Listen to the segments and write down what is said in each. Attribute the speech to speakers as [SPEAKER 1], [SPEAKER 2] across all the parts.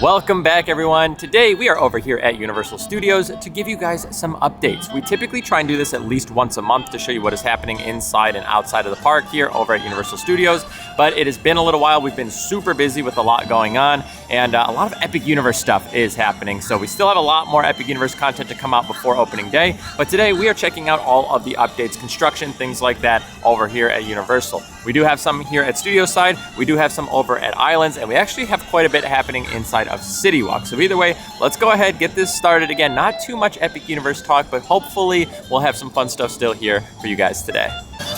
[SPEAKER 1] Welcome back, everyone. Today we are over here at Universal Studios to give you guys some updates. We typically try and do this at least once a month to show you what is happening inside and outside of the park here over at Universal Studios, but it has been a little while. We've been super busy with a lot going on, and a lot of Epic Universe stuff is happening, so we still have a lot more Epic Universe content to come out before opening day, but today we are checking out all of the updates, construction, things like that over here at Universal. We do have some here at Studio side, we do have some over at Islands, and we actually have quite a bit happening inside of CityWalk. So either way, let's go ahead, get this started. Again, not too much Epic Universe talk, but hopefully we'll have some fun stuff still here for you guys today.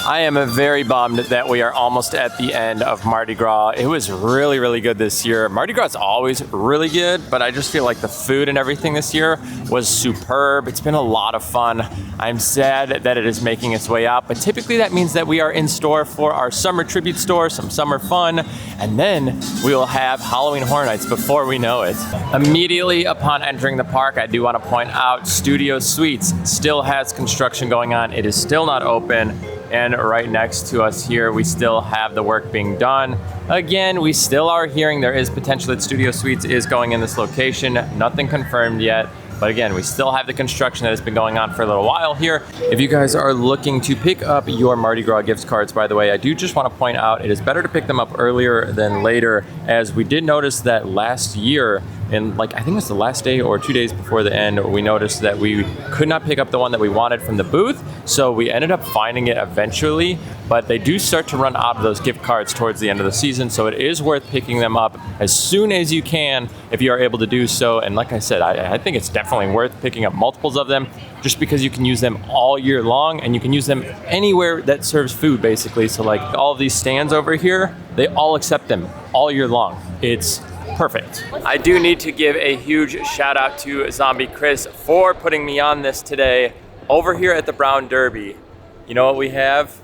[SPEAKER 1] I am very bummed that we are almost at the end of Mardi Gras. It was really, really good this year. Mardi Gras is always really good, but I just feel like the food and everything this year was superb. It's been a lot of fun. I'm sad that it is making its way out, but typically that means that we are in store for our summer tribute store, some summer fun, and then we will have Halloween Horror Nights before we know it. Immediately upon entering the park, I do want to point out Studio Suites still has construction going on. It is still not open. And right next to us here, we still have the work being done. Again, we still are hearing there is potential that Studio Suites is going in this location. Nothing confirmed yet. But again, we still have the construction that has been going on for a little while here. If you guys are looking to pick up your Mardi Gras gift cards, by the way, I do just want to point out it is better to pick them up earlier than later, as we did notice that last year, and I think it was the last day or 2 days before the end, we noticed that we could not pick up the one that we wanted from the booth. So we ended up finding it eventually, but they do start to run out of those gift cards towards the end of the season. So it is worth picking them up as soon as you can if you are able to do so. And like I said, I think it's definitely worth picking up multiples of them just because you can use them all year long and you can use them anywhere that serves food, basically. So like all of these stands over here, they all accept them all year long. It's perfect. I do need to give a huge shout out to Zombie Chris for putting me on this today. Over here at the Brown Derby, you know what we have?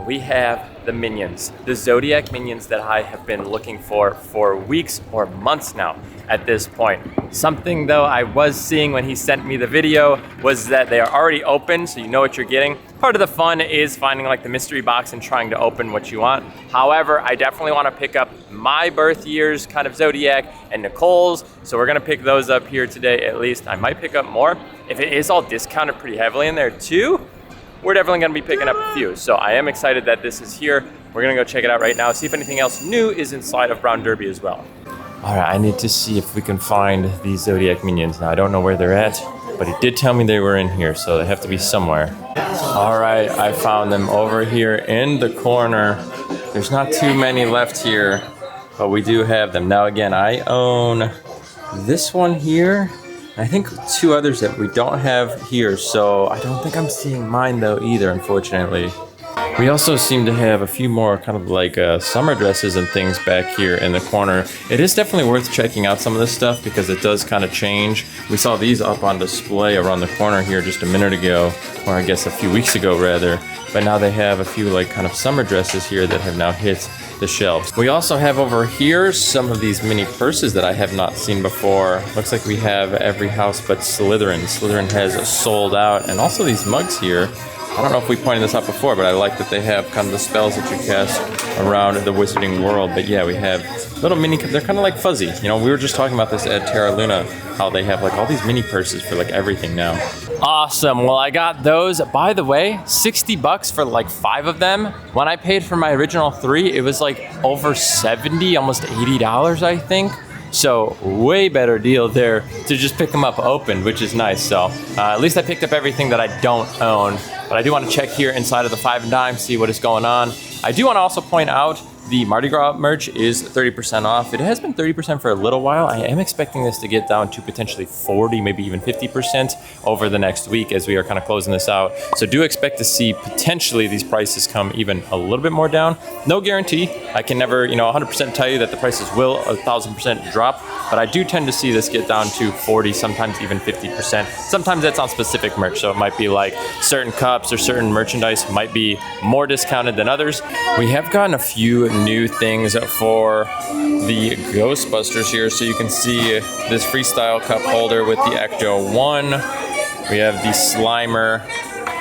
[SPEAKER 1] We have the Minions, the Zodiac Minions that I have been looking for weeks or months now at this point. Something though I was seeing when he sent me the video was that they are already open, so you know what you're getting. Part of the fun is finding like the mystery box and trying to open what you want. However, I definitely want to pick up my birth year's kind of Zodiac and Nicole's, so we're gonna pick those up here today at least. I might pick up more. If it is all discounted pretty heavily in there too, we're definitely gonna be picking up a few. So I am excited that this is here. We're gonna go check it out right now, see if anything else new is inside of Brown Derby as well. All right, I need to see if we can find these Zodiac Minions. Now, I don't know where they're at, but he did tell me they were in here, so they have to be somewhere. All right, I found them over here in the corner. There's not too many left here, but we do have them. Now, again, I own this one here. I think two others that we don't have here, so I don't think I'm seeing mine though either, unfortunately. We also seem to have a few more kind of like summer dresses and things back here in the corner. It is definitely worth checking out some of this stuff because it does kind of change. We saw these up on display around the corner here just a minute ago, or I guess a few weeks ago rather. But now they have a few like kind of summer dresses here that have now hit the shelves. We also have over here some of these mini purses that I have not seen before. Looks like we have every house but Slytherin. Slytherin has sold out, and also these mugs here. I don't know if we pointed this out before, but I like that they have kind of the spells that you cast around the wizarding world. But yeah, we have little mini, they're kind of like fuzzy. You know, we were just talking about this at Terra Luna, how they have like all these mini purses for like everything now. Awesome, well I got those. By the way, 60 bucks for like 5 of them. When I paid for my original 3, it was like over 70, almost $80, I think. So way better deal there to just pick them up open, which is nice. So at least I picked up everything that I don't own. But I do want to check here inside of the 5 and Dime, see what is going on. I do want to also point out the Mardi Gras merch is 30% off. It has been 30% for a little while. I am expecting this to get down to potentially 40, maybe even 50% over the next week as we are kind of closing this out. So do expect to see potentially these prices come even a little bit more down. No guarantee. I can never, 100% tell you that the prices will 1,000% drop, but I do tend to see this get down to 40, sometimes even 50%. Sometimes that's on specific merch. So it might be like certain cups or certain merchandise might be more discounted than others. We have gotten a few new things for the Ghostbusters here. So you can see this freestyle cup holder with the Ecto 1. We have the Slimer,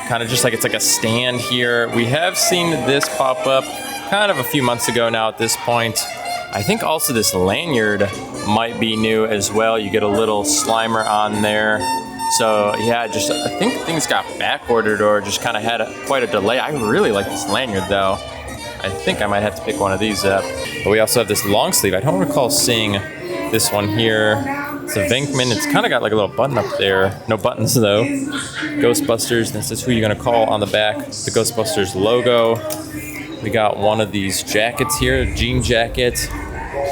[SPEAKER 1] kind of just like it's like a stand here. We have seen this pop up kind of a few months ago now at this point. I think also this lanyard might be new as well. You get a little Slimer on there. So yeah, just I think things got back ordered or just kind of had quite a delay. I really like this lanyard though. I think I might have to pick one of these up. But we also have this long sleeve. I don't recall seeing this one here. It's a Venkman. It's kind of got like a little button up there. No buttons though. Ghostbusters. This is who you're gonna call on the back. The Ghostbusters logo. We got one of these jackets here, jean jacket.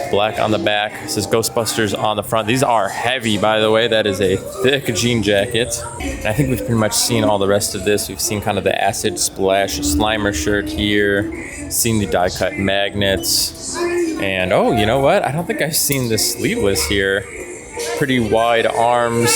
[SPEAKER 1] Black on the back. It says Ghostbusters on the front. These are heavy, by the way. That is a thick jean jacket. And I think we've pretty much seen all the rest of this. We've seen kind of the Acid Splash Slimer shirt here. Seen the die cut magnets. And oh, you know what? I don't think I've seen this sleeveless here. Pretty wide arms.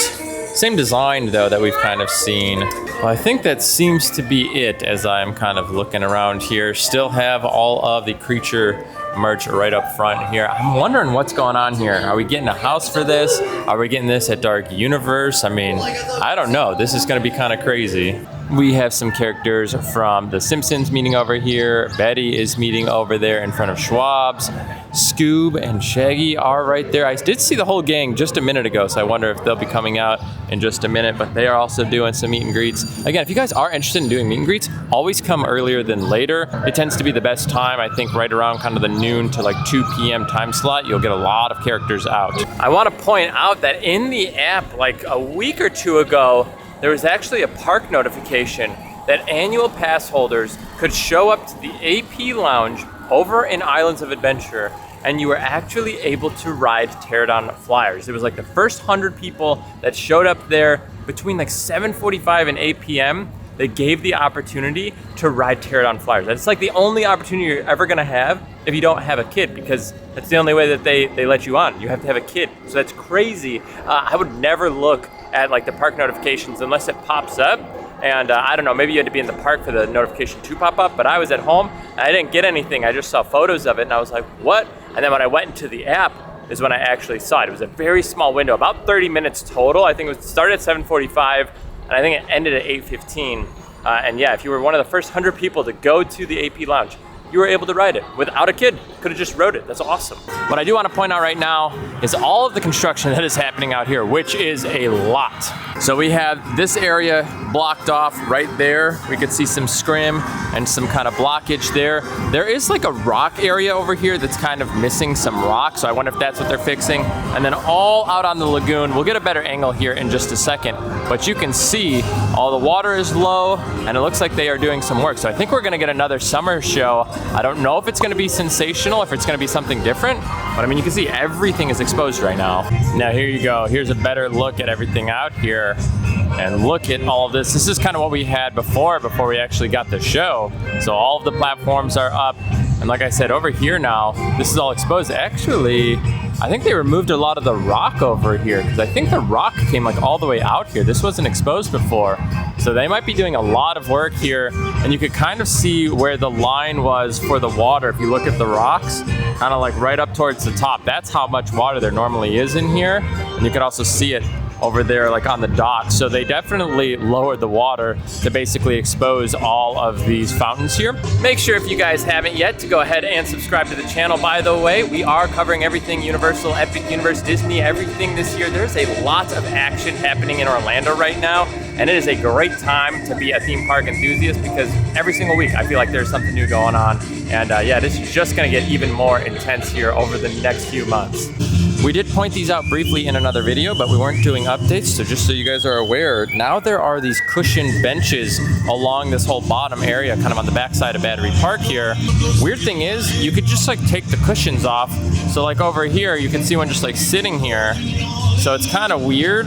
[SPEAKER 1] Same design though that we've kind of seen. Well, I think that seems to be it as I'm kind of looking around here. Still have all of the creature merch right up front here. I'm wondering what's going on here. Are we getting a house for this? Are we getting this at Dark Universe? I mean, I don't know. This is going to be kind of crazy. We have some characters from The Simpsons meeting over here. Betty is meeting over there in front of Schwab's. Scoob and Shaggy are right there. I did see the whole gang just a minute ago, so I wonder if they'll be coming out in just a minute, but they are also doing some meet and greets. Again, if you guys are interested in doing meet and greets, always come earlier than later. It tends to be the best time, I think, right around kind of the noon to like 2 p.m. time slot. You'll get a lot of characters out. I want to point out that in the app, like a week or two ago, there was actually a park notification that annual pass holders could show up to the AP Lounge over in Islands of Adventure, and you were actually able to ride Pteranodon Flyers. It was like the first 100 people that showed up there between like 7:45 and 8 p.m. They gave the opportunity to ride Pteranodon Flyers. That's like the only opportunity you're ever gonna have if you don't have a kid, because that's the only way that they let you on. You have to have a kid, so that's crazy. I would never look at like the park notifications unless it pops up. And I don't know, maybe you had to be in the park for the notification to pop up, but I was at home and I didn't get anything. I just saw photos of it and I was like, what? And then when I went into the app is when I actually saw it. It was a very small window, about 30 minutes total. I think it started at 7:45 and I think it ended at 8:15. And yeah, if you were one of the first 100 people to go to the AP Lounge, you were able to ride it without a kid. Could have just rode it. That's awesome. What I do want to point out right now is all of the construction that is happening out here, which is a lot. So we have this area blocked off right there. We could see some scrim and some kind of blockage there. There is like a rock area over here that's kind of missing some rock, so I wonder if that's what they're fixing. And then all out on the lagoon, we'll get a better angle here in just a second, but you can see all the water is low and it looks like they are doing some work. So I think we're gonna get another summer show. I don't know if it's gonna be sensational, if it's gonna be something different, but I mean, you can see everything is exposed right now. Now here you go. Here's a better look at everything out here. And look at all of this. This is kind of what we had before we actually got the show. So all of the platforms are up. And like I said, over here now, this is all exposed. Actually, I think they removed a lot of the rock over here because I think the rock came like all the way out here. This wasn't exposed before. So they might be doing a lot of work here, and you could kind of see where the line was for the water. If you look at the rocks, kind of like right up towards the top, that's how much water there normally is in here. And you can also see it over there like on the dock. So they definitely lowered the water to basically expose all of these fountains here. Make sure if you guys haven't yet to go ahead and subscribe to the channel. By the way, we are covering everything Universal, Epic Universe, Disney, everything this year. There's a lot of action happening in Orlando right now, and it is a great time to be a theme park enthusiast because every single week I feel like there's something new going on. And yeah, this is just gonna get even more intense here over the next few months. We did point these out briefly in another video, but we weren't doing updates, so just so you guys are aware, now there are these cushioned benches along this whole bottom area, kind of on the backside of Battery Park here. Weird thing is, you could just like take the cushions off. So like over here, you can see one just like sitting here. So it's kind of weird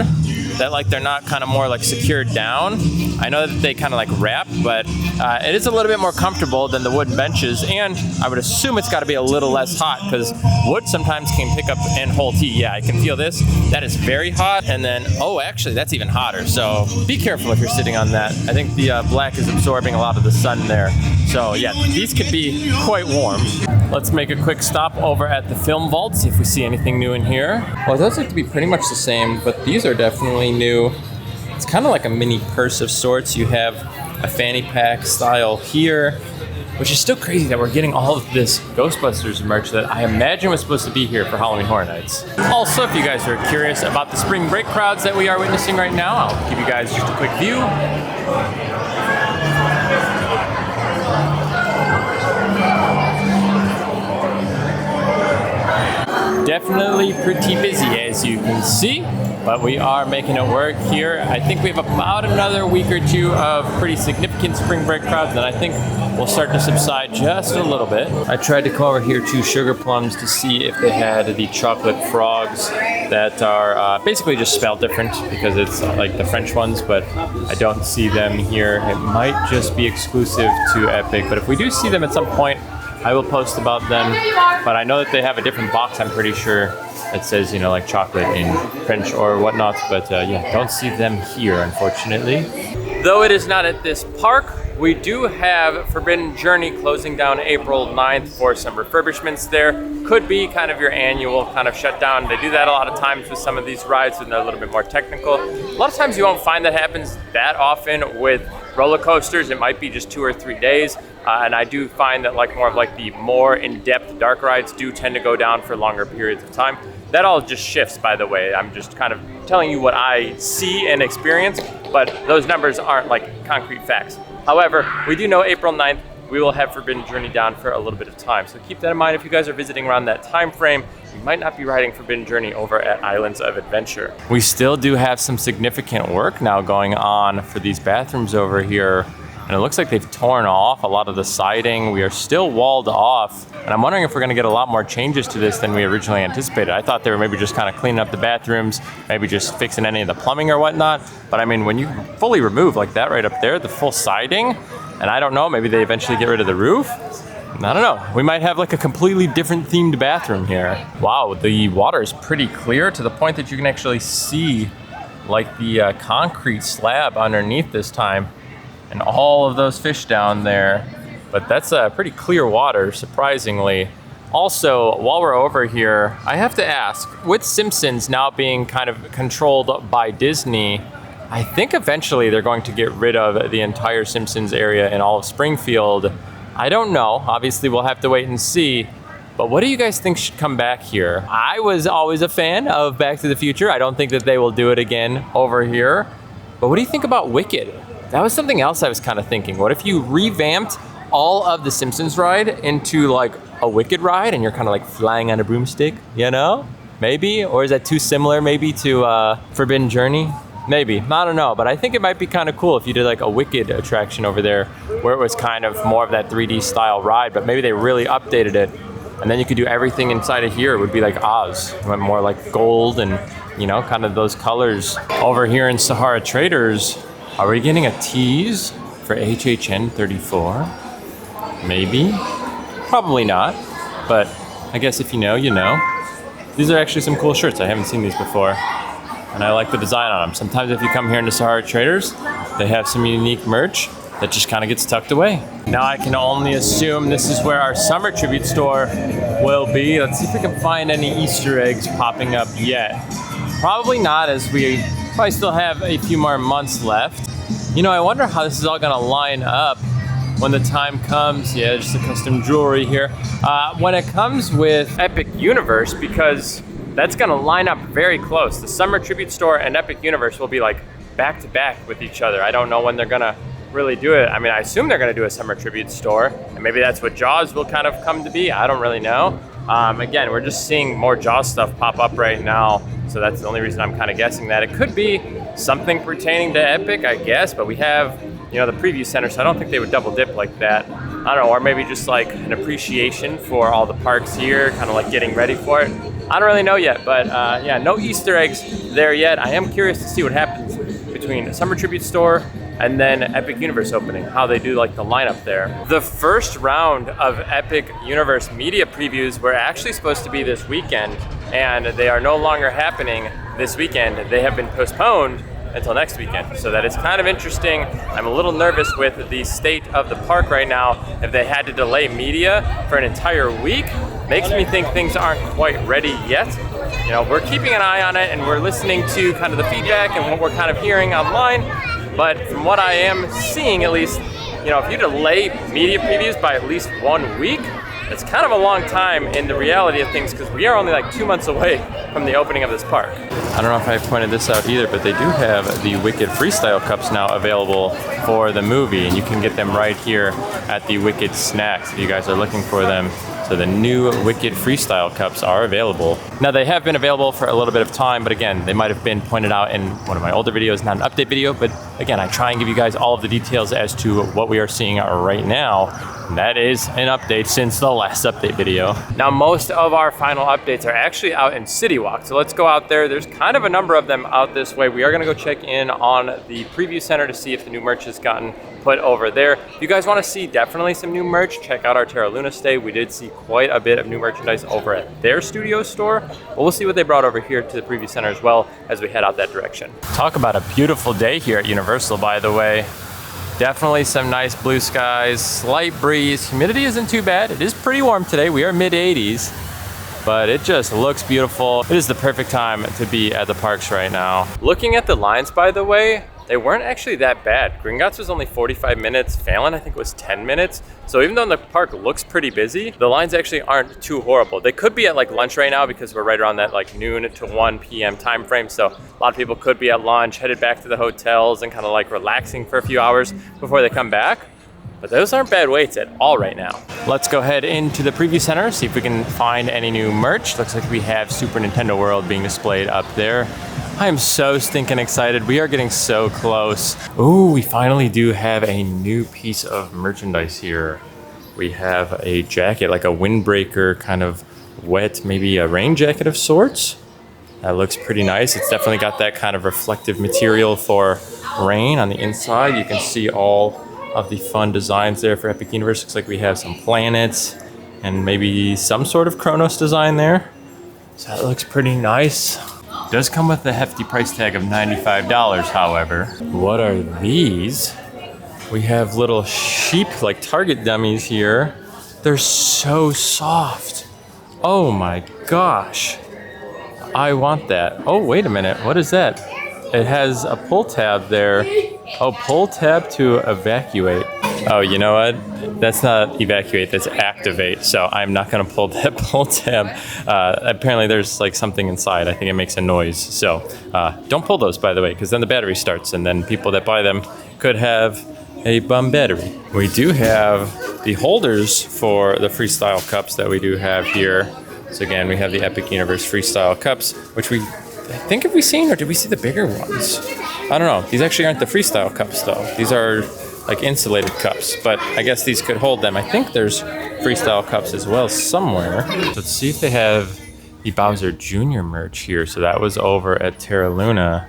[SPEAKER 1] that like they're not kind of more like secured down. I know that they kind of like wrap, but it is a little bit more comfortable than the wooden benches, and I would assume it's got to be a little less hot because wood sometimes can pick up and hold heat. Yeah, I can feel this. That is very hot, and then, oh, actually, that's even hotter. So be careful if you're sitting on that. I think the black is absorbing a lot of the sun there. So yeah, these could be quite warm. Let's make a quick stop over at the film vault, see if we see anything new in here. Well, it does look to be pretty much the same, but these are definitely new. It's kind of like a mini purse of sorts. You have a fanny pack style here. which is still crazy that we're getting all of this Ghostbusters merch that I imagine was supposed to be here for Halloween Horror Nights. Also, if you guys are curious about the spring break crowds that we are witnessing right now, I'll give you guys just a quick view. Definitely pretty busy, as you can see, but we are making it work here. I think we have about another week or two of pretty significant spring break crowds, and I think we'll start to subside just a little bit. I tried to come over here to Sugar Plums to see if they had the chocolate frogs that are basically just spelled different because it's like the French ones, but I don't see them here. It might just be exclusive to Epic, but if we do see them at some point, I will post about them, but I know that they have a different box, I'm pretty sure, that says, you know, like chocolate in French or whatnot, but yeah, don't see them here, unfortunately. Though it is not at this park, we do have Forbidden Journey closing down April 9th for some refurbishments there. Could be kind of your annual kind of shutdown. They do that a lot of times with some of these rides and they're a little bit more technical. A lot of times you won't find that happens that often with roller coasters. It might be just 2 or 3 days. And I do find that like more of like the more in-depth dark rides do tend to go down for longer periods of time. That all just shifts, by the way. I'm just kind of telling you what I see and experience, but those numbers aren't like concrete facts. However, we do know April 9th, we will have Forbidden Journey down for a little bit of time. So keep that in mind if you guys are visiting around that time frame. You might not be riding Forbidden Journey over at Islands of Adventure. We still do have some significant work now going on for these bathrooms over here. And it looks like they've torn off a lot of the siding. We are still walled off. And I'm wondering if we're gonna get a lot more changes to this than we originally anticipated. I thought they were maybe just kind of cleaning up the bathrooms, maybe just fixing any of the plumbing or whatnot. But I mean, when you fully remove like that right up there, the full siding, and I don't know, maybe they eventually get rid of the roof. I don't know. We might have like a completely different themed bathroom here. Wow, the water is pretty clear to the point that you can actually see like the concrete slab underneath this time. And all of those fish down there. But that's pretty clear water, surprisingly. Also, while we're over here, I have to ask, with Simpsons now being kind of controlled by Disney, I think eventually they're going to get rid of the entire Simpsons area in all of Springfield. I don't know, obviously we'll have to wait and see. But what do you guys think should come back here? I was always a fan of Back to the Future. I don't think that they will do it again over here. But what do you think about Wicked? That was something else I was kind of thinking. What if you revamped all of the Simpsons ride into like a Wicked ride and you're kind of like flying on a broomstick, you know? Maybe, or is that too similar maybe to Forbidden Journey? Maybe, I don't know, but I think it might be kind of cool if you did like a Wicked attraction over there where it was kind of more of that 3D style ride, but maybe they really updated it. And then you could do everything inside of here. It would be like Oz. It went more like gold and, you know, kind of those colors. Over here in Sahara Traders, are we getting a tease for HHN 34? Maybe. Probably not. But I guess if you know, you know. These are actually some cool shirts. I haven't seen these before. And I like the design on them. Sometimes if you come here into Sahara Traders, they have some unique merch that just kind of gets tucked away. Now I can only assume this is where our summer tribute store will be. Let's see if we can find any Easter eggs popping up yet. Probably not, as we probably still have a few more months left. You know, I wonder how this is all gonna line up when the time comes. Yeah, just the custom jewelry here. When it comes with Epic Universe, because that's gonna line up very close. The Summer Tribute Store and Epic Universe will be like back to back with each other. I don't know when they're gonna really do it. I mean, I assume they're gonna do a Summer Tribute Store, and maybe that's what Jaws will kind of come to be. I don't really know. Again, we're just seeing more Jaws stuff pop up right now. So that's the only reason I'm kind of guessing that. It could be something pertaining to Epic, I guess, but we have, you know, the preview center, so I don't think they would double dip like that. I don't know, or maybe just like an appreciation for all the parks here, kind of like getting ready for it. I don't really know yet, but yeah, no Easter eggs there yet. I am curious to see what happens between Summer Tribute Store and then Epic Universe opening, how they do like the lineup there. The first round of Epic Universe media previews were actually supposed to be this weekend, and they are no longer happening this weekend. They have been postponed until next weekend. So that is kind of interesting. I'm a little nervous with the state of the park right now. If they had to delay media for an entire week, makes me think things aren't quite ready yet. You know, we're keeping an eye on it and we're listening to kind of the feedback and what we're kind of hearing online. But from what I am seeing, at least, you know, if you delay media previews by at least 1 week, it's kind of a long time in the reality of things because we are only like 2 months away from the opening of this park. I don't know if I pointed this out either, but they do have the Wicked Freestyle Cups now available for the movie, and you can get them right here at the Wicked Snacks if you guys are looking for them. So the new Wicked Freestyle Cups are available. Now they have been available for a little bit of time, but again, they might have been pointed out in one of my older videos, not an update video, but again, I try and give you guys all of the details as to what we are seeing right now. And that is an update since the last update video. Now most of our final updates are actually out in CityWalk, so let's go out there. There's kind of a number of them out this way. We are gonna go check in on the preview center to see if the new merch has gotten put over there. If you guys want to see definitely some new merch, check out our Terra Luna stay. We did see quite a bit of new merchandise over at their studio store, but we'll see what they brought over here to the preview center as well as we head out that direction. Talk about a beautiful day here at Universal, by the way. Definitely some nice blue skies, slight breeze. Humidity isn't too bad. It is pretty warm today. We are mid 80s, but it just looks beautiful. It is the perfect time to be at the parks right now. Looking at the lines, by the way, they weren't actually that bad. Gringotts was only 45 minutes. Phelan, I think, was 10 minutes. So even though the park looks pretty busy, the lines actually aren't too horrible. They could be at like lunch right now because we're right around that like noon to 1 p.m. time frame. So a lot of people could be at lunch, headed back to the hotels and kind of like relaxing for a few hours before they come back. But those aren't bad waits at all right now. Let's go ahead into the preview center, see if we can find any new merch. Looks like we have Super Nintendo World being displayed up there. I am so stinking excited. We are getting so close. Ooh, we finally do have a new piece of merchandise here. We have a jacket, like a windbreaker, kind of wet, maybe a rain jacket of sorts. That looks pretty nice. It's definitely got that kind of reflective material for rain on the inside. You can see all of the fun designs there for Epic Universe. Looks like we have some planets and maybe some sort of Chronos design there. So that looks pretty nice. Does come with a hefty price tag of $95, however. What are these? We have little sheep, like Target dummies here. They're so soft. Oh my gosh. I want that. Oh, wait a minute. What is that? It has a pull tab there. Oh, pull tab to evacuate. Oh, you know what? That's not evacuate, that's activate. So I'm not gonna pull that pull tab. Apparently there's like something inside. I think it makes a noise. So don't pull those, by the way, because then the battery starts and then people that buy them could have a bum battery. We do have the holders for the freestyle cups that we do have here. So again, we have the Epic Universe freestyle cups, which I think have we seen, or did we see the bigger ones? I don't know. These actually aren't the freestyle cups though. These are like insulated cups, but I guess these could hold them. I think there's freestyle cups as well somewhere. Let's see if they have the Bowser Jr. merch here. So that was over at Terra Luna,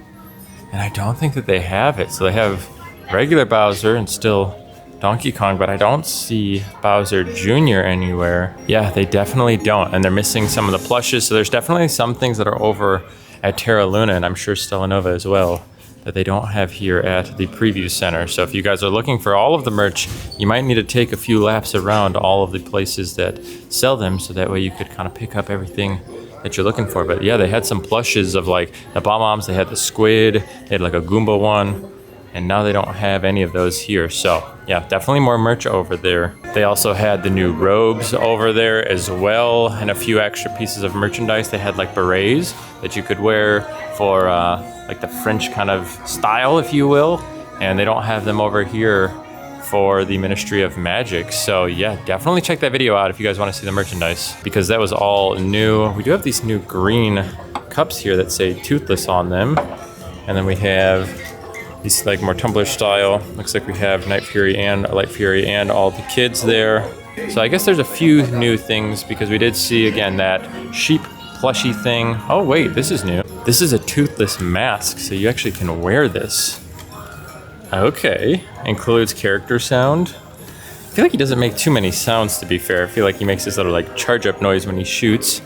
[SPEAKER 1] and I don't think that they have it. So they have regular Bowser and still Donkey Kong, but I don't see Bowser Jr. anywhere. Yeah, they definitely don't, and they're missing some of the plushes. So there's definitely some things that are over at Terra Luna, and I'm sure Stellanova as well, that they don't have here at the preview center. So if you guys are looking for all of the merch, you might need to take a few laps around all of the places that sell them, so that way you could kind of pick up everything that you're looking for. But yeah, they had some plushes of like the Bomb-Oms, they had the squid, they had like a Goomba one, and now they don't have any of those here. So yeah, definitely more merch over there. They also had the new robes over there as well, and a few extra pieces of merchandise. They had like berets that you could wear for like the French kind of style, if you will, and they don't have them over here for the Ministry of Magic. So yeah, definitely check that video out if you guys want to see the merchandise, because that was all new. We do have these new green cups here that say Toothless on them, and then we have these like more tumbler style. Looks like we have Night Fury and Light Fury and all the kids there. So I guess there's a few new things, because we did see again that sheep plushy thing. Oh wait, this is new. This is a toothless mask, so you actually can wear this. Okay, includes character sound. I feel like he doesn't make too many sounds, to be fair. I feel like he makes this little like charge up noise when he shoots.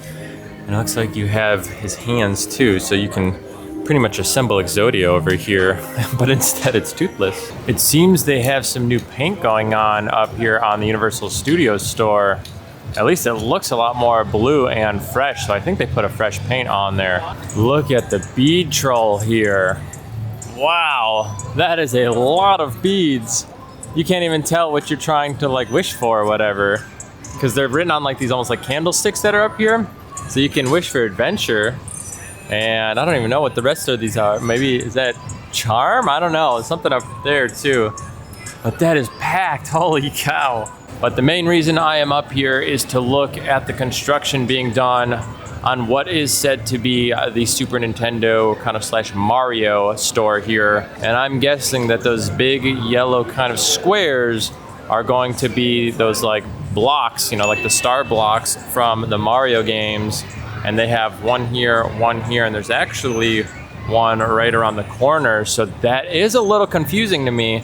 [SPEAKER 1] And it looks like you have his hands too, so you can pretty much assemble Exodia over here, but instead it's toothless. It seems they have some new paint going on up here on the Universal Studios store. At least it looks a lot more blue and fresh, so I think they put a fresh paint on there. Look at the bead troll here. Wow, that is a lot of beads. you can't even tell what you're trying to like wish for or whatever, because they're written on like these almost like candlesticks that are up here. So you can wish for adventure, and I don't even know what the rest of these are. Maybe is that charm? I don't know. There's something up there too. But that is packed, holy cow. But the main reason I am up here is to look at the construction being done on what is said to be the Super Nintendo kind of slash Mario store here. And I'm guessing that those big yellow kind of squares are going to be those like blocks, you know, like the star blocks from the Mario games. And they have one here, and there's actually one right around the corner. So that is a little confusing to me.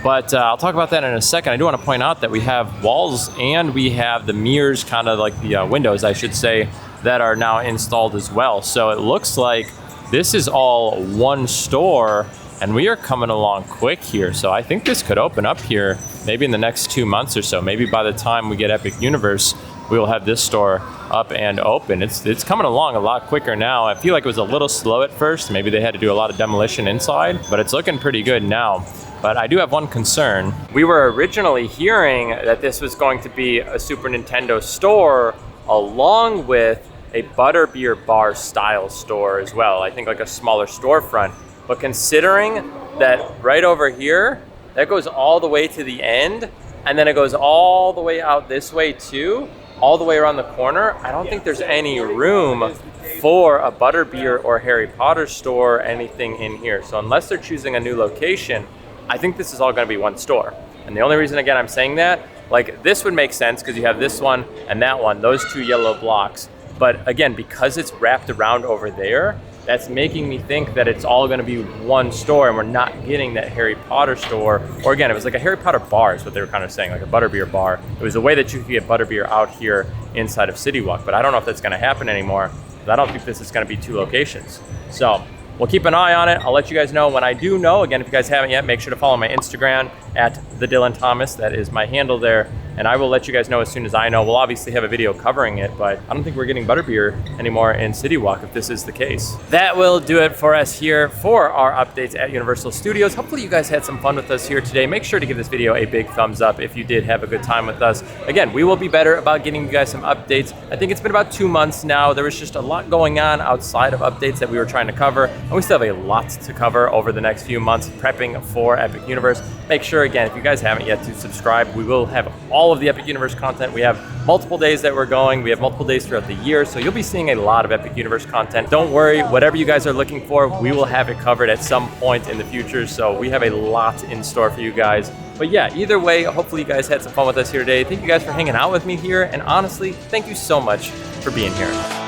[SPEAKER 1] But I'll talk about that in a second. I do want to point out that we have walls and we have the mirrors, kind of like the windows, I should say, that are now installed as well. So it looks like this is all one store, and we are coming along quick here. So I think this could open up here maybe in the next 2 months or so. Maybe by the time we get Epic Universe, we will have this store up and open. It's coming along a lot quicker now. I feel like it was a little slow at first. Maybe they had to do a lot of demolition inside, but it's looking pretty good now. But I do have one concern. We were originally hearing that this was going to be a Super Nintendo store along with a butterbeer bar style store as well. I think like a smaller storefront. But considering that right over here, that goes all the way to the end, and then it goes all the way out this way too, all the way around the corner, I don't think there's any room for a butterbeer or Harry Potter store or anything in here. So unless they're choosing a new location, I think this is all gonna be one store. And the only reason, again, I'm saying that, like this would make sense because you have this one and that one, those two yellow blocks. But again, because it's wrapped around over there, that's making me think that it's all gonna be one store and we're not getting that Harry Potter store. Or again, it was like a Harry Potter bar is what they were kind of saying, like a butterbeer bar. It was a way that you could get butterbeer out here inside of CityWalk, but I don't know if that's gonna happen anymore. I don't think this is gonna be two locations. So we'll keep an eye on it. I'll let you guys know when I do know. Again, if you guys haven't yet, make sure to follow my Instagram at the Dylan Thomas. That is my handle there. And I will let you guys know as soon as I know. We'll obviously have a video covering it, but I don't think we're getting butterbeer anymore in CityWalk if this is the case. That will do it for us here for our updates at Universal Studios. Hopefully you guys had some fun with us here today. Make sure to give this video a big thumbs up if you did have a good time with us. Again, we will be better about getting you guys some updates. I think it's been about 2 months now. There was just a lot going on outside of updates that we were trying to cover, and we still have a lot to cover over the next few months prepping for Epic Universe. Make sure, again, if you guys haven't yet, to subscribe. We will have all of the Epic Universe content. We have multiple days that we're going. We have multiple days throughout the year, so you'll be seeing a lot of Epic Universe content. Don't worry, whatever you guys are looking for, we will have it covered at some point in the future, so we have a lot in store for you guys. But yeah, either way, hopefully you guys had some fun with us here today. Thank you guys for hanging out with me here, and honestly, thank you so much for being here.